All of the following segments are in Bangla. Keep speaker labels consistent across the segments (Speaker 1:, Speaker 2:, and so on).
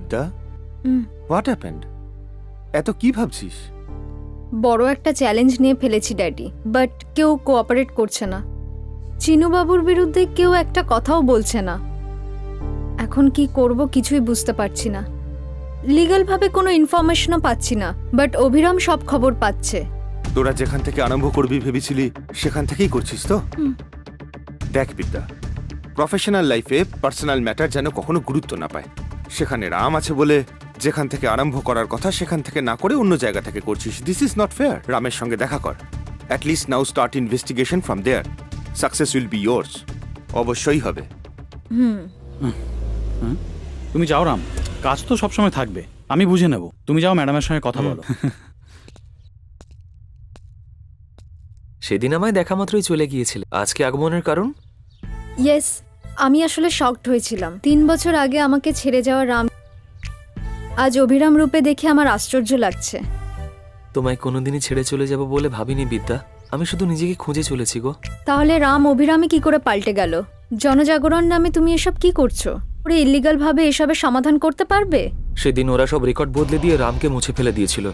Speaker 1: বিদ্যা, হোয়াট হ্যাপেন্ড? এত কি ভাবছিস?
Speaker 2: বড় একটা চ্যালেঞ্জ নিয়ে ফেলেছি ড্যাডি, বাট কেউ কোঅপারেট করছে না। চিনুবাবুর বিরুদ্ধে কেউ একটা কথাও বলছে না। এখন কি করব কিছুই বুঝতে পারছি না। লিগ্যাল ভাবে কোনো ইনফরমেশনও পাচ্ছি না, বাট অভিরাম সব খবর পাচ্ছে।
Speaker 1: তোরা যেখান থেকে আরম্ভ করবি ভেবেছিলি সেখান থেকেই করছিস তো? দেখ বিদ্যা, প্রফেশনাল লাইফে পার্সোনাল ম্যাটার যেন কখনো গুরুত্ব না পায়। সেখানে রাম আছে বলে যেখান থেকে আরম্ভ করার কথা সেখান থেকে না করে অন্য জায়গা থেকে করছিস। This is not fair. রামের সঙ্গে দেখা কর, at least now start investigation from there. Success will be yours. অবশ্যই হবে।
Speaker 3: তুমি যাও রাম, কাজ তো সবসময় থাকবে, আমি বুঝে নেব। তুমি যাও, ম্যাডামের সঙ্গে কথা বলো।
Speaker 4: সেদিন আমায় দেখা মাত্রই চলে গিয়েছিলে, আজকে আগমনের কারণ?
Speaker 2: ইয়েস, আমি আসলে শকড হয়েছিলাম। 3 বছর আগে আমাকে ছেড়ে যাওয়া রাম আজ অভিরাম রূপে দেখে আমার আশ্চর্য লাগছে।
Speaker 4: তোমায় কোনোদিনই ছেড়ে চলে যাব বলে ভাবিনি বিদ্যা, আমি শুধু নিজেকে খুঁজে চলেছি গো।
Speaker 2: তাহলে রাম অভিরামে কি করে পাল্টে গেল? জনজাগরণ নামে তুমি এসব কি করছো? ওরা ইলিগাল ভাবে এসবের সমাধান করতে পারবে?
Speaker 4: সেদিন ওরা সব রেকর্ড বদলে দিয়ে রামকে মুছে ফেলে দিয়েছিল।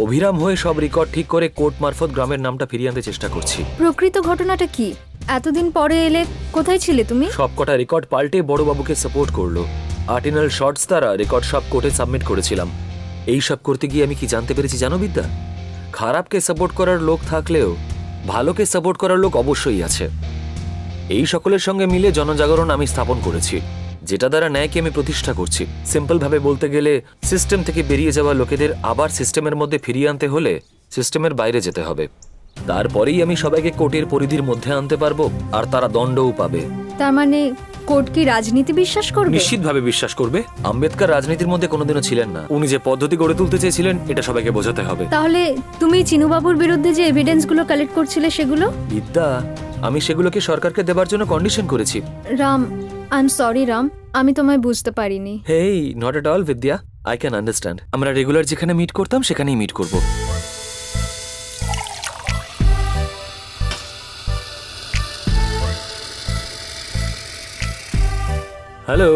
Speaker 4: অভিরাম হয়ে সব রেকর্ড ঠিক করে কোর্ট মারফত গ্রামের নামটা ফিরিয়ে আনতে চেষ্টা করছি।
Speaker 2: প্রকৃত ঘটনাটা কি? এতদিন পরে এলে, কোথায় ছিলে তুমি?
Speaker 4: সবকটা রেকর্ড পাল্টে বড়বাবুকে সাপোর্ট করলো। আর্টিনাল শর্টস দ্বারা রেকর্ড সব কোর্টে সাবমিট করেছিলাম। এই সব করতে গিয়ে আমি কি জানতে পেরেছি জানো বিদ্যা? খারাপকে সাপোর্ট করার লোক থাকলেও ভালোকে সাপোর্ট করার লোক অবশ্যই আছে। এই সকলের সঙ্গে মিলে জনজাগরণ আমি স্থাপন করেছি, যেটা দ্বারা ন্যায়কে আমি প্রতিষ্ঠা করছি। সিম্পল ভাবে বলতে গেলে, সিস্টেম থেকে বেরিয়ে যাওয়া লোকেদের আবার সিস্টেমের মধ্যে ফিরিয়ে আনতে হলে সিস্টেমের বাইরে যেতে হবে। তারপরেই আমি সবাইকে কোর্টের পরিধির মধ্যে আনতে পারবো, আর তারা দণ্ডও পাবে।
Speaker 2: তার মানে কোর্ট কি রাজনীতি বিশ্বাস করবে?
Speaker 4: নিশ্চিতভাবে বিশ্বাস করবে। আম্বেদকর রাজনীতির মধ্যে কোনোদিনও ছিলেন না। উনি যে পদ্ধতি গড়ে তুলতে চেয়েছিলেন এটা সবাইকে বোঝাতে হবে।
Speaker 2: তাহলে তুমি চিনুবাবুর বিরুদ্ধে যে এভিডেন্সগুলো কালেক্ট করছিলে সেগুলো?
Speaker 4: বিদ্যা, আমি সেগুলোকে সরকারকে দেবার জন্য কন্ডিশন করেছি।
Speaker 2: Ram, I am sorry Ram, আমি তোমায় বুঝতে পারিনি।
Speaker 4: Hey, not at all Vidya, I can understand. আমরা রেগুলার যেখানে মিট করতাম সেখানেই মিট করব। Hello.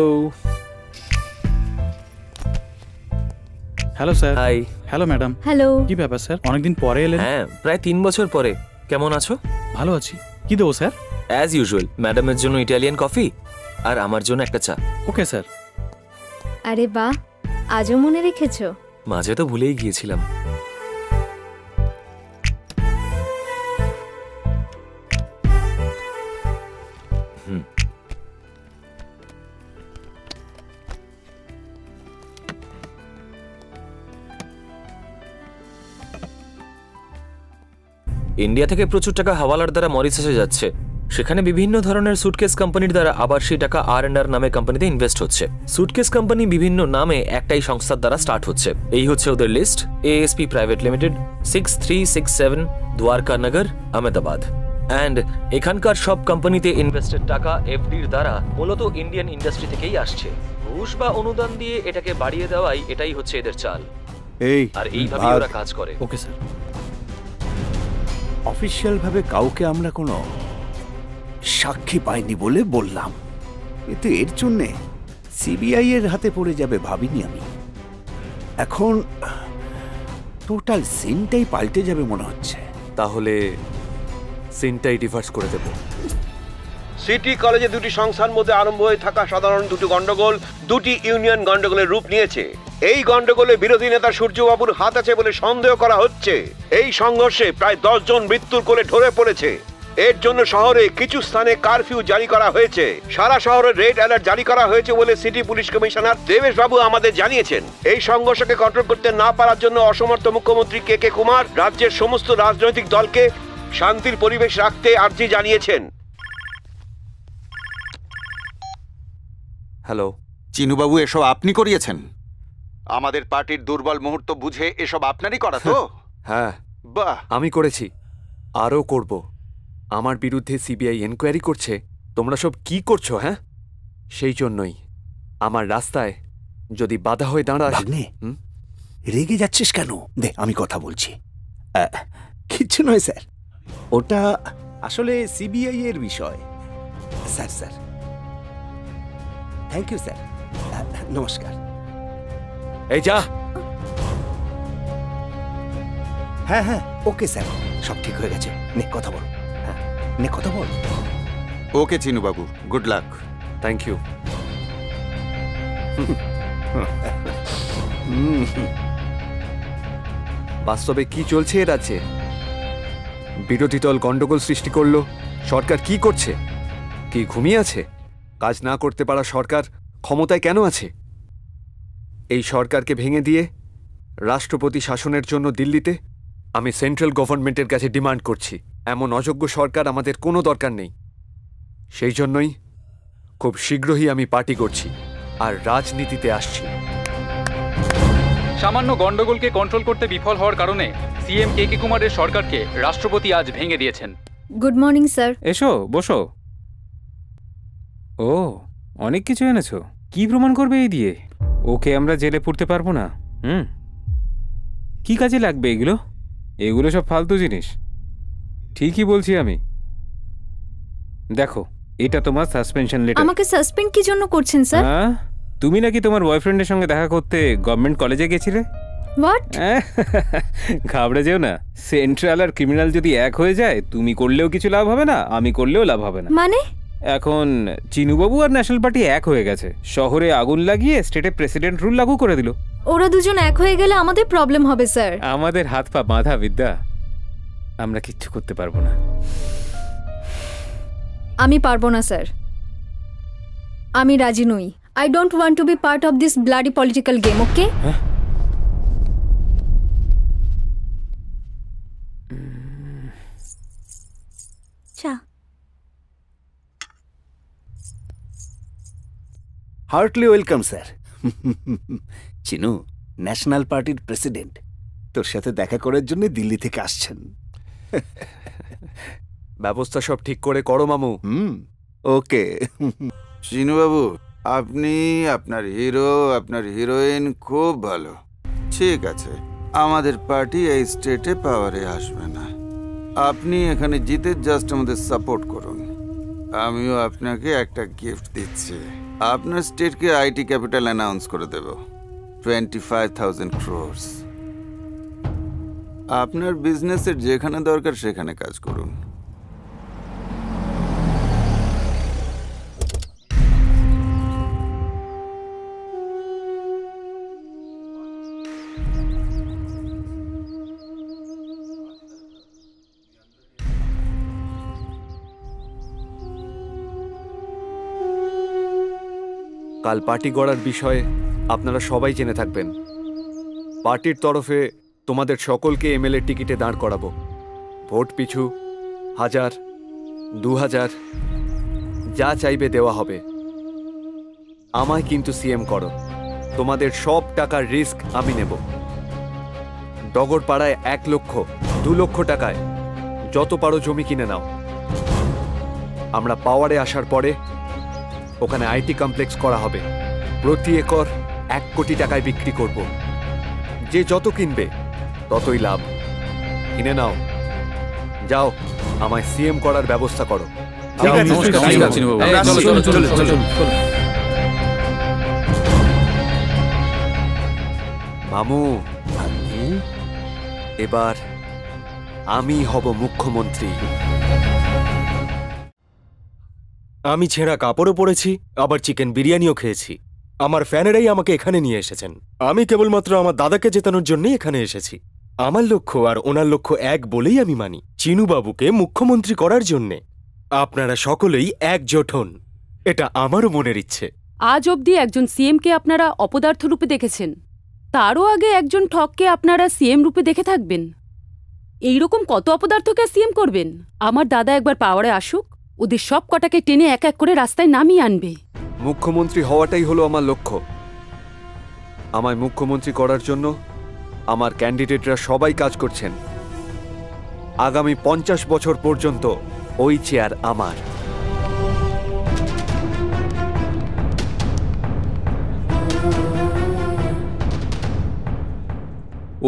Speaker 3: Hello sir.
Speaker 4: Hi.
Speaker 3: Hello madam.
Speaker 2: Hello.
Speaker 3: কি ব্যাপার স্যার, অনেকদিন পরে এলেন?
Speaker 4: হ্যাঁ, প্রায় 3 বছর পরে। কেমন আছো?
Speaker 3: ভালো আছি। কি দেবো স্যার?
Speaker 4: অ্যাজ ইউজুয়াল, ম্যাডামের জন্য ইটালিয়ান কফি আর আমার জন্য একটা চা।
Speaker 3: Okay sir.
Speaker 2: আরে বাহ, আজও মনে রেখেছো।
Speaker 4: মাঝে তো ভুলেই গিয়েছিলাম। ইন্ডিয়া থেকে প্রচুর টাকা হাওয়ালার দ্বারা মরিশাসে যাচ্ছে। সেখানে বিভিন্ন ধরনের সুটকেস কোম্পানির দ্বারা আবার সেই টাকা আর&আর নামে কোম্পানিতে ইনভেস্ট হচ্ছে। সুটকেস কোম্পানি বিভিন্ন নামে একটাই সংস্থার দ্বারা স্টার্ট হচ্ছে। এই হচ্ছে ওদের list. ASP private limited, 6367 Dwarka Nagar, Ahmedabad. And এখানকার সব কোম্পানিতে ইনভেস্টেড টাকা এফডির দ্বারা মূলত ইন্ডিয়ান ইন্ডাস্ট্রি থেকেই আসছে। ঘুষ বা অনুদান দিয়ে এটাকে বাড়িয়ে দেওয়াই এটাই হচ্ছে এদের চাল। আর এইভাবেই ওরা কাজ করে।
Speaker 3: Okay sir.
Speaker 5: অফিসিয়াল ভাবে কাউকে আমরা কোনো সাক্ষী পাইনি বলে বললাম, কিন্তু এর জন্যে সিবিআই এর হাতে পড়ে যাবে ভাবিনি আমি। এখন টোটাল সিনটাই পাল্টে যাবে মনে হচ্ছে।
Speaker 4: তাহলে সিনটাই ডিভার্স করে দেব।
Speaker 6: সিটি কলেজে দুটি সংস্থার মধ্যে আরম্ভ হয়ে থাকা সাধারণ দুটি গন্ডগোল দুটি ইউনিয়ন গন্ডগোলের রূপ নিয়েছে। এই গন্ডগোলে বিরোধী নেতা সূর্যবাবুর হাত আছে বলে সন্দেহ করা হচ্ছে। এই সংঘর্ষে প্রায় 10 জন মৃত্যুর কোলে ঢলে পড়েছে। এর জন্য শহরে কিছু স্থানে কারফিউ জারি করা হয়েছে। সারা শহরে রেড অ্যালার্ট জারি করা হয়েছে বলে সিটি পুলিশ কমিশনার দেবেশ বাবু আমাদের জানিয়েছেন। এই সংঘর্ষকে কন্ট্রোল করতে না পারার জন্য অসমর্থ মুখ্যমন্ত্রী কে কুমার রাজ্যের সমস্ত রাজনৈতিক দলকে শান্তির পরিবেশ রাখতে আর্জি জানিয়েছেন।
Speaker 4: হ্যালো।
Speaker 7: চিনুবাবু, এসব আপনি করিয়েছেন? আমাদের পার্টির দুর্বল মুহূর্ত বুঝে এসব আপনারই করা তো?
Speaker 8: হ্যাঁ,
Speaker 7: বাহ,
Speaker 8: আমি করেছি, আরও করব। আমার বিরুদ্ধে সিবিআই এনকোয়ারি করছে। তোমরা সব কি করছো? হ্যাঁ, সেই জন্যই আমার রাস্তায় যদি বাধা হয়ে দাঁড়াস।
Speaker 5: রেগে যাচ্ছিস কেন? দে, আমি কথা বলছি। কিচ্ছু নয় স্যার, ওটা আসলে সিবিআই এর বিষয়। স্যার, থ্যাংক ইউ স্যার, নমস্কার।
Speaker 8: এই যা।
Speaker 5: হ্যাঁ হ্যাঁ, ওকে স্যার, সব ঠিক হয়ে গেছে। নে কথা বল। হ্যাঁ, নে কথা বল।
Speaker 7: Okay Chinubabu, good luck.
Speaker 8: Thank you. বাস্তবে কি চলছে এর আছে? বিরোধী দল গন্ডগোল সৃষ্টি করলো, সরকার কি করছে? কি ঘুমিয়ে আছে? কাজ না করতে পারা সরকার ক্ষমতায় কেন আছে? এই সরকারকে ভেঙে দিয়ে রাষ্ট্রপতি শাসনের জন্য দিল্লিতে আমি সেন্ট্রাল গভর্নমেন্টের কাছে ডিমান্ড করছি। এমন অযোগ্য সরকার আমাদের কোনো দরকার নেই। সেই জন্যই খুব শীঘ্রই আমি পার্টি করছি আর রাজনীতিতে আসছি।
Speaker 9: সামান্য গন্ডগোলকে কন্ট্রোল করতে বিফল হওয়ার কারণে সিএম কে কে কুমারের সরকারকে রাষ্ট্রপতি আজ ভেঙে দিয়েছেন।
Speaker 2: Good morning sir.
Speaker 10: এসো বসো। ও, অনেক কিছু এনেছো। কি প্রমাণ করবে এই দিয়ে? ওকে আমরা জেলে পুরতে পারবো না। কি কাজে লাগবে এগুলো? এগুলো সব ফালতু জিনিস। ঠিকই বলছি আমি। দেখো, এটা তোমার সাসপেনশন লেটার।
Speaker 2: আমাকে সাসপেন্ড কি জন্য করছেন স্যার?
Speaker 10: হ্যাঁ, তুমি নাকি তোমার বয়ফ্রেন্ডের সঙ্গে দেখা করতে গভর্নমেন্ট কলেজে গেছিলে।
Speaker 2: হোয়াট?
Speaker 10: ঘাবড়ে যেও না। সেন্ট্রাল আর ক্রিমিনাল যদি এক হয়ে যায়, তুমি করলেও কিছু লাভ হবে না, আমি করলেও লাভ হবে না।
Speaker 2: মানে?
Speaker 10: এখন চিনুবাবু আর ন্যাশনাল পার্টি এক হয়ে গেছে। শহরে আগুন লাগিয়ে স্টেটে প্রেসিডেন্ট রুল লাগু করে দিল।
Speaker 2: ওরা দুজন এক হয়ে গেলে আমাদের প্রবলেম হবে স্যার।
Speaker 10: আমাদের হাত পা বাঁধা বিদ্যা, আমরা কিচ্ছু করতে পারবো না।
Speaker 2: আমি পারবো না স্যার। আমি রাজি নই। I don't want to be part of this bloody political game, okay?
Speaker 5: Heartly welcome sir. Chinu, national পার্টির প্রেসিডেন্ট তোর সাথে দেখা করার জন্য দিল্লি থেকে আসছেন।
Speaker 8: ব্যবস্থা সব ঠিক করে করো মামু।
Speaker 5: ওকে।
Speaker 7: চিনুবাবু, আপনি, আপনার হিরো, আপনার হিরোইন খুব ভালো। ঠিক আছে, আমাদের পার্টি এই স্টেটে পাওয়ারে আসবে না। আপনি এখানে জিতে জাস্ট আমাদের সাপোর্ট করুন। আমিও আপনাকে একটা গিফট দিচ্ছি। আপনার স্টেটকে আইটি ক্যাপিটাল অ্যানাউন্স করে দেব। 25,000 crores। আপনার বিজনেসের যেখানে দরকার সেখানে কাজ করুন।
Speaker 8: কাল পার্টি গড়ার বিষয়ে আপনারা সবাই জেনে থাকবেন। পার্টির তরফে তোমাদের সকলকে এমএলএ টিকিটে দাঁড় করাবো। ভোট পিছু 1000, 2000 যা চাইবে দেওয়া হবে। আমায় কিন্তু সিএম করো। তোমাদের সব টাকার রিস্ক আমি নেব। ডগর পাড়ায় 1 লক্ষ, 2 লক্ষ টাকায় যত পারো জমি কিনে নাও। আমরা পাওয়ারে আসার পরে ওখানে আইটি কমপ্লেক্স করা হবে। প্রতি একর 1 কোটি টাকায় বিক্রি করব। যে যত কিনবে ততই লাভ। কিনে নাও। যাও, আমায় সিএম করার ব্যবস্থা করো। মামু, এবার আমি হব মুখ্যমন্ত্রী।
Speaker 11: আমি ছেঁড়া কাপড়ও পরেছি, আবার চিকেন বিরিয়ানিও খেয়েছি। আমার ফ্যানেরাই আমাকে এখানে নিয়ে এসেছেন। আমি কেবলমাত্র আমার দাদাকে জেতানোর জন্যই এখানে এসেছি। আমার লক্ষ্য আর ওনার লক্ষ্য এক বলেই আমি মানি, চিনুবাবুকে মুখ্যমন্ত্রী করার জন্যে। আপনারা সকলেই একজোট হন, এটা আমারও মনের ইচ্ছে।
Speaker 12: আজ অবধি একজন সিএমকে আপনারা অপদার্থ রূপে দেখেছেন, তারও আগে একজন ঠককে আপনারা সিএম রূপে দেখে থাকবেন। এইরকম কত অপদার্থকে সিএম করবেন? আমার দাদা একবার পাওয়ারে আসুক, ওদের সব কটাকে টেনে এক এক করে রাস্তায় নামিয়ে আনবে।
Speaker 8: মুখ্যমন্ত্রী হওয়াটাই হলো আমার লক্ষ্য। আমায় মুখ্যমন্ত্রী করার জন্য আমার ক্যান্ডিডেটরা সবাই কাজ করছেন। আগামী 50 বছর পর্যন্ত ওই চেয়ার আমার।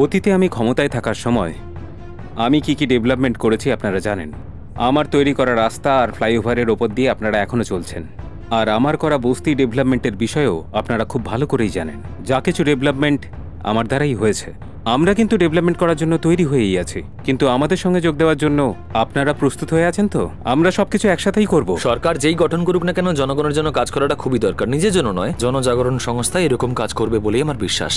Speaker 10: অতীতে আমি ক্ষমতায় থাকার সময় আমি কি ডেভেলপমেন্ট করেছি আপনারা জানেন। আমার তৈরি করা রাস্তা আর ফ্লাইওভারের ওপর দিয়ে আপনারা এখনো চলছেন। আর আমার করা বস্তি ডেভেলপমেন্টের বিষয়েও আপনারা খুব ভালো করেই জানেন। যা কিছু ডেভেলপমেন্ট আমার দ্বারাই হয়েছে। আমরা কিন্তু ডেভেলপমেন্ট করার জন্য তৈরি হয়েই আছি, কিন্তু আমাদের সঙ্গে যোগ দেওয়ার জন্য আপনারা প্রস্তুত হয়ে আছেন তো? আমরা সবকিছু একসাথেই করব।
Speaker 4: সরকার যেই গঠন করুক না কেন, জনগণের জন্য কাজ করাটা খুবই দরকার, নিজের জন্য নয়। জনজাগরণ সংস্থা এরকম কাজ করবে বলেই আমার বিশ্বাস।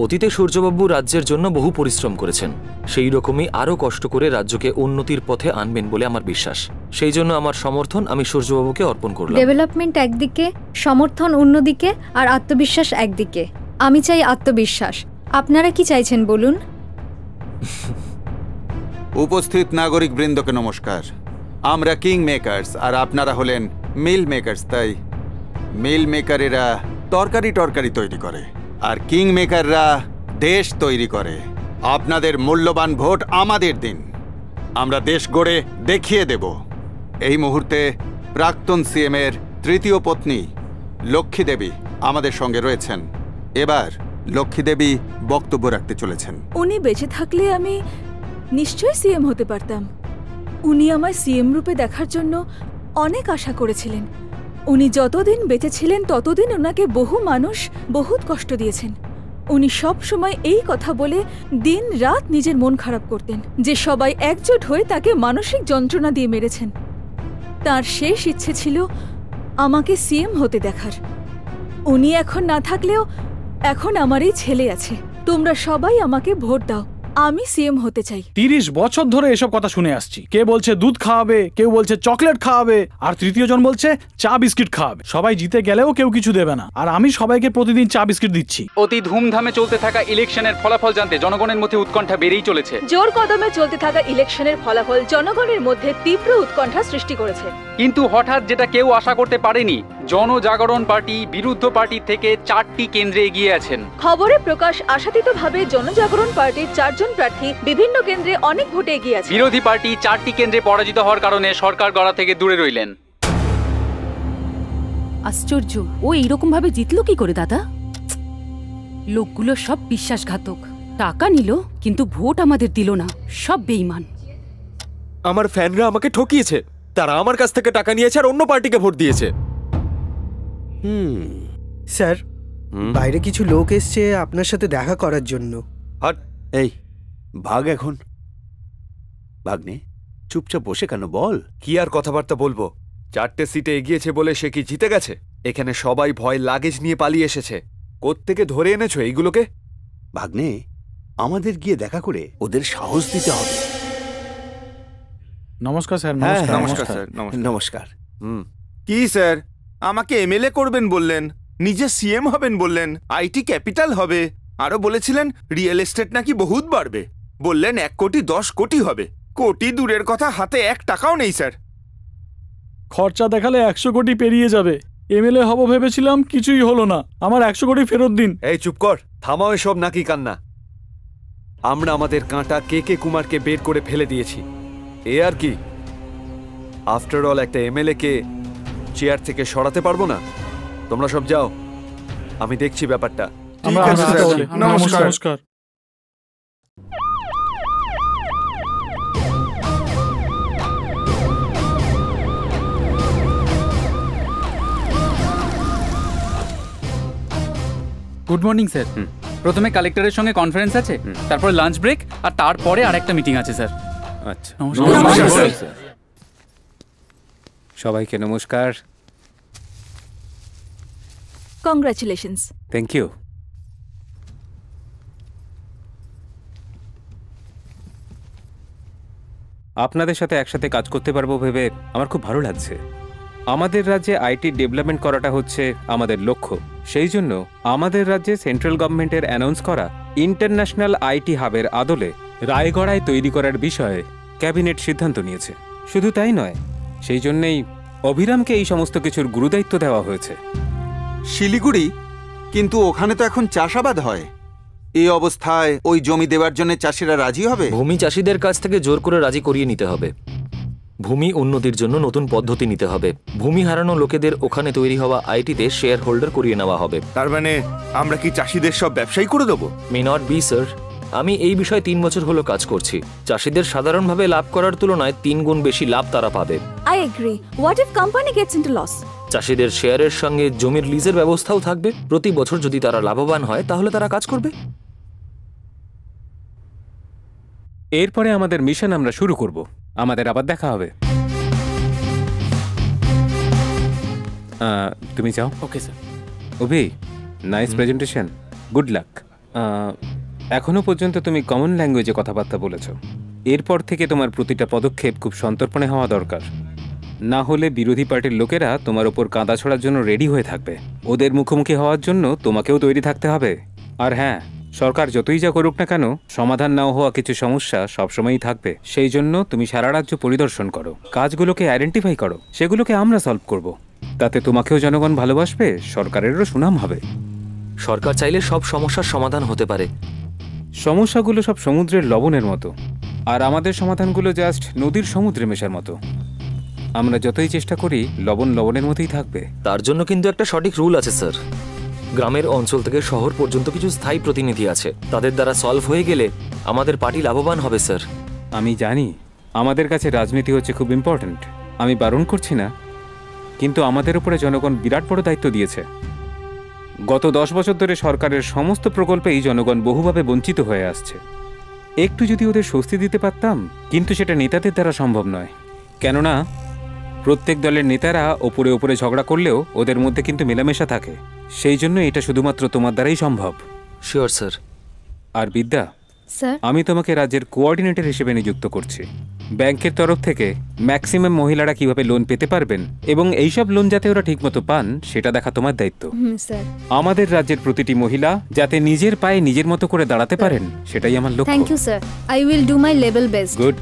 Speaker 4: অতীতে সূর্যবাবু রাজ্যের জন্য বহু পরিশ্রম করেছেন, সেই রকমই আরও কষ্ট করে রাজ্যকে উন্নতির পথে আনবেন বলে আমার বিশ্বাস। সেই জন্য আমার সমর্থন আমি সূর্যবাবুকে অর্পণ করলাম।
Speaker 2: ডেভেলপমেন্ট একদিকে, সমর্থন অন্যদিকে, আর আত্মবিশ্বাস একদিকে। আমি চাই আত্মবিশ্বাস। আপনারা কি চাইছেন বলুন?
Speaker 7: উপস্থিত নাগরিক বৃন্দকে নমস্কার। আমরা কিং মেকার্স আর আপনারা হলেন মিল মেকার্স। তাই মিল মেকারেরা তরকারি তৈরি করে আর কিং মেকাররা দেশ তৈরি করে। আপনাদের মূল্যবান ভোট আমাদের দিন, আমরা দেশ গড়ে দেখিয়ে দেব। এই মুহূর্তে প্রাক্তন সিএম এর তৃতীয় পত্নী লক্ষ্মী দেবী আমাদের সঙ্গে রয়েছেন। এবার লক্ষ্মী দেবী বক্তব্য রাখতে চলেছেন।
Speaker 13: উনি বেঁচে থাকলে আমি নিশ্চয়ই সিএম হতে পারতাম। উনি আমায় সিএম রূপে দেখার জন্য অনেক আশা করেছিলেন। উনি যতদিন বেঁচে ছিলেন ততদিন ওনাকে বহু মানুষ বহুত কষ্ট দিয়েছেন। উনি সব সময় এই কথা বলে দিন রাত নিজের মন খারাপ করতেন যে সবাই একজোট হয়ে তাকে মানসিক যন্ত্রণা দিয়ে মেরেছেন। তার শেষ ইচ্ছে ছিল আমাকে সিএম হতে দেখার। উনি এখন না থাকলেও এখন আমার এই ছেলে আছে। তোমরা সবাই আমাকে ভোট দাও, আমি সিএম হতে চাই।
Speaker 3: 30 বছর ধরে এসব কথা শুনে আসছি। কে বলছে দুধ খাওয়াবে, কেউ বলছে চকলেট খাওয়াবে, আর তৃতীয় জন বলছে চা বিস্কিট খাওয়াবে। সবাই জিতে গেলেও কেউ কিছু দেবে না, আর আমি সবাইকে প্রতিদিন চা বিস্কিট দিচ্ছি।
Speaker 9: অতি ধুমধামে চলতে থাকা ইলেকশনের ফলাফল জানতে জনগণের মধ্যে উৎকণ্ঠা বেড়েই চলেছে।
Speaker 13: জোর কদমে চলতে থাকা ইলেকশনের ফলাফল জনগণের মধ্যে তীব্র উৎকণ্ঠা সৃষ্টি করেছে।
Speaker 9: কিন্তু হঠাৎ যেটা কেউ আশা করতে পারেনি, জনজাগরণ পার্টি বিরুদ্ধ পার্টি থেকে 4টি কেন্দ্রে এগিয়ে আছেন।
Speaker 13: খবরে প্রকাশ আশাতীতভাবে জনজাগরণ পার্টির 4 জন প্রার্থী বিভিন্ন কেন্দ্রে অনেক ভোটে এগিয়ে আছে।
Speaker 9: বিরোধী পার্টি 4টি কেন্দ্রে পরাজিত হওয়ার কারণে সরকার গড়া থেকে দূরে রইলেন।
Speaker 12: আশ্চর্য, ও এইরকম ভাবে জিতলো কি করে দাদা? লোকগুলো সব বিশ্বাসঘাতক। টাকা নিল কিন্তু ভোট আমাদের দিল না, সব বেঈমান।
Speaker 11: আমার ফ্যানরা আমাকে ঠকিয়েছে, তারা আমার কাছ থেকে টাকা নিয়েছে আর অন্য পার্টিকে ভোট দিয়েছে।
Speaker 14: স্যার, বাইরে কিছু লোক এসছে আপনার সাথে দেখা করার জন্য।
Speaker 5: হট, এই ভাগ এখন। ভাগ্নে, চুপচাপ বসে কেন, বল।
Speaker 8: কি আর কথাবার্তা বলবো? 4টে সিটে এগিয়েছে বলে সে কি জিতে গেছে? এখানে সবাই ভয় লাগেজ নিয়ে পালিয়ে এসেছে। কোত্থেকে ধরে এনেছো এইগুলোকে?
Speaker 5: ভাগ্নে, আমাদের গিয়ে দেখা করে ওদের সাহস দিতে হবে।
Speaker 3: নমস্কার স্যার।
Speaker 1: নমস্কার স্যার।
Speaker 5: নমস্কার।
Speaker 1: কি স্যার, আমাকে এমএলএ করবেন বললেন, নিজে সিএম হবেন বললেন, আইটি ক্যাপিটাল হবে, আরো বলেছিলেন রিয়েল এস্টেট নাকি বহুত বাড়বে, বললেন 1 কোটি 10 কোটি হবে। কোটি দূরের কথা, হাতে 1 টাকাও নেই স্যার।
Speaker 3: খরচা দেখালে 100 কোটি পেরিয়ে যাবে। এমএলএ হব ভেবেছিলাম, কিছুই হলো না। আমার 100 কোটি ফেরত দিন।
Speaker 8: এই চুপ কর, থামাও এসব নাকি কান্না। আমরা আমাদের কাঁটা কে কুমারকে বের করে ফেলে দিয়েছি, এ আর কি। আফটার অল একটা এমএলএ কে চেয়ার থেকে সরাতে পারবো না? তোমরা সব যাও, আমি দেখছি ব্যাপারটা।
Speaker 3: নমস্কার।
Speaker 9: Good morning sir. প্রথমে কালেক্টরের সঙ্গে কনফারেন্স আছে, তারপর লাঞ্চ ব্রেক, আর তারপরে আরেকটা মিটিং আছে স্যার।
Speaker 10: আচ্ছা,
Speaker 9: নমস্কার।
Speaker 10: সবাইকে নমস্কার।
Speaker 13: কংগ্রাচুলেশনস।
Speaker 10: Thank you. আপনাদের সাথে একসাথে কাজ করতে পারবো ভেবে আমার খুব ভালো লাগছে। আমাদের রাজ্যে আইটি ডেভেলপমেন্ট করাটা হচ্ছে আমাদের লক্ষ্য। সেই জন্য আমাদের রাজ্যে সেন্ট্রাল গভর্নমেন্টের অ্যানাউন্স করা ইন্টারন্যাশনাল আইটি হাবের আদলে রায়গড়ায় তৈরি করার বিষয়ে ক্যাবিনেট সিদ্ধান্ত নিয়েছে। শুধু তাই নয়, সেই জন্যেই অভিরামকে এই সমস্ত কিছুর গুরুদায়িত্ব দেওয়া হয়েছে।
Speaker 7: শিলিগুড়ি? কিন্তু ওখানে তো এখন চাষাবাদ হয়। এই অবস্থায় ওই জমি দেওয়ার জন্য চাষিরা রাজি হবে?
Speaker 4: ভূমি চাষিদের কাছ থেকে জোর করে রাজি করিয়ে নিতে হবে। ভূমি উন্নতির জন্য নতুন পদ্ধতি নিতে হবে। ভূমি হারানো লোকেদের ওখানে তৈরি হওয়া আইটিতে শেয়ার হোল্ডার করিয়ে নেওয়া হবে।
Speaker 1: তার মানে আমরা কি চাষিদের সব ব্যবসায়ী করে দেবো?
Speaker 4: May not be sir. আমি এই বিষয়ে 3 বছর হলো কাজ করছি। চাষিদের সাধারণভাবে লাভ করার তুলনায় 3 গুণ বেশি লাভ তারা পাবে।
Speaker 13: I agree. What if company gets into loss?
Speaker 4: চাষিদের শেয়ারের সঙ্গে জমির লিজের ব্যবস্থাও থাকবে। প্রতি বছর যদি তারা লাভবান হয় তাহলে তারা কাজ করবে।
Speaker 10: এরপরে আমাদের মিশন আমরা শুরু করব। আমাদের আবার দেখা হবে। তুমি যাও।
Speaker 11: Okay sir.
Speaker 10: Abhi, nice presentation, good luck. এখনো পর্যন্ত তুমি কমন ল্যাঙ্গুয়েজে কথাবার্তা বলেছ। এরপর থেকে তোমার প্রতিটা পদক্ষেপ খুব সন্তর্পণে হওয়া দরকার, না হলে বিরোধী পার্টির লোকেরা তোমার ওপর কাঁদা ছড়ার জন্য রেডি হয়ে থাকবে। ওদের মুখোমুখি হওয়ার জন্য তোমাকেও তৈরি থাকতে হবে। আর হ্যাঁ, সরকার যতই যা করুক না কেন, সমাধান নাও হওয়া কিছু সমস্যা সবসময়ই থাকবে। সেই জন্য তুমি সারা রাজ্য পরিদর্শন করো, কাজগুলোকে আইডেন্টিফাই করো, সেগুলোকে আমরা সলভ করব। তাতে তোমাকেও জনগণ ভালোবাসবে, সরকারেরও সুনাম হবে।
Speaker 4: সরকার চাইলে সব সমস্যার সমাধান হতে পারে।
Speaker 10: সমস্যাগুলো সব সমুদ্রের লবণের মতো, আর আমাদের সমাধানগুলো জাস্ট নদীর সমুদ্রে মেশার মতো। আমরা যতই চেষ্টা করি, লবণ লবণের মতোই থাকবে।
Speaker 4: তার জন্য কিন্তু একটা সঠিক রুল আছে স্যার। গ্রামের অঞ্চল থেকে শহর পর্যন্ত কিছু স্থায়ী প্রতিনিধি আছে, তাদের দ্বারা সলভ হয়ে গেলে আমাদের পার্টি লাভবান হবে স্যার।
Speaker 10: আমি জানি আমাদের কাছে রাজনীতি হচ্ছে খুব ইম্পর্ট্যান্ট, আমি বারণ করছি না, কিন্তু আমাদের উপরে জনগণ বিরাট বড় দায়িত্ব দিয়েছে। গত 10 বছর ধরে সরকারের সমস্ত প্রকল্পেই জনগণ বহুভাবে বঞ্চিত হয়ে আসছে। একটু যদি ওদের স্বস্তি দিতে পারতাম, কিন্তু সেটা নেতাদের দ্বারা সম্ভব নয়। কেননা প্রত্যেক দলের নেতারা ওপরে ওপরে ঝগড়া করলেও ওদের মধ্যে কিন্তু মেলামেশা থাকে। সেই জন্য এটা শুধুমাত্র তোমার দ্বারাই সম্ভব।
Speaker 4: Sure sir.
Speaker 10: আর বিদ্যা,
Speaker 2: স্যার,
Speaker 10: আমি তোমাকে রাজ্যের কোঅর্ডিনেটর হিসেবে নিযুক্ত করছি। ব্যাংকের তরফ থেকে ম্যাক্সিমাম মহিলারা কিভাবে লোন পেতে পারবেন এবং এইসব লোন যাতে ওরা ঠিকমতো পান, সেটা দেখা তোমার দায়িত্ব।
Speaker 2: স্যার।
Speaker 10: আমাদের রাজ্যের প্রতিটি মহিলা যাতে নিজের পায়ে নিজের মতো করে দাঁড়াতে পারেন, সেটাই আমার লক্ষ্য।
Speaker 2: Thank you sir, I will do my level best.
Speaker 10: Good.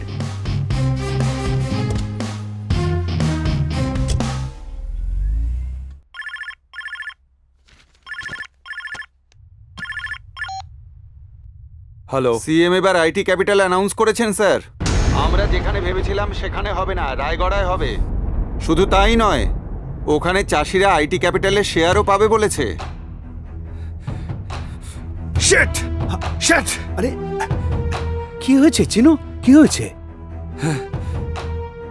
Speaker 7: Hello, CM এবার আইটি ক্যাপিটাল অ্যানাউন্স করেছেন স্যার। আমরা যেখানে ভেবেছিলাম সেখানে হবে না, রায়গড়ায় হবে। শুধু তাই নয়, ওখানে চাষিরা আইটি ক্যাপিটালের শেয়ারও পাবে বলেছে।
Speaker 5: শিট! শিট! আরে কি হয়েছে চিনু? কি হয়েছে?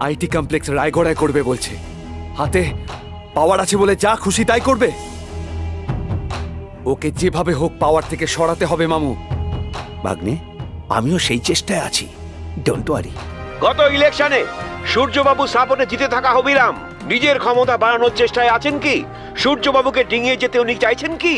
Speaker 8: আইটি কমপ্লেক্স রায়গড়ায় করবে বলছে। হাতে পাওয়ার আছে বলে যা খুশি তাই করবে। ওকে যেভাবে হোক পাওয়ার থেকে সরাতে হবে মামু।
Speaker 5: ভাগ্নে, আমিও সেই চেষ্টায় আছি, ডোন্ট ওয়ারি।
Speaker 6: গত ইলেকশনে সূর্যবাবু সাপোর্টে জিতে থাকা হবিরাম নিজের ক্ষমতা বাড়ানোর চেষ্টায় আছেন কি? সূর্যবাবুকে ডিঙিয়ে যেতে উনি চাইছেন কি?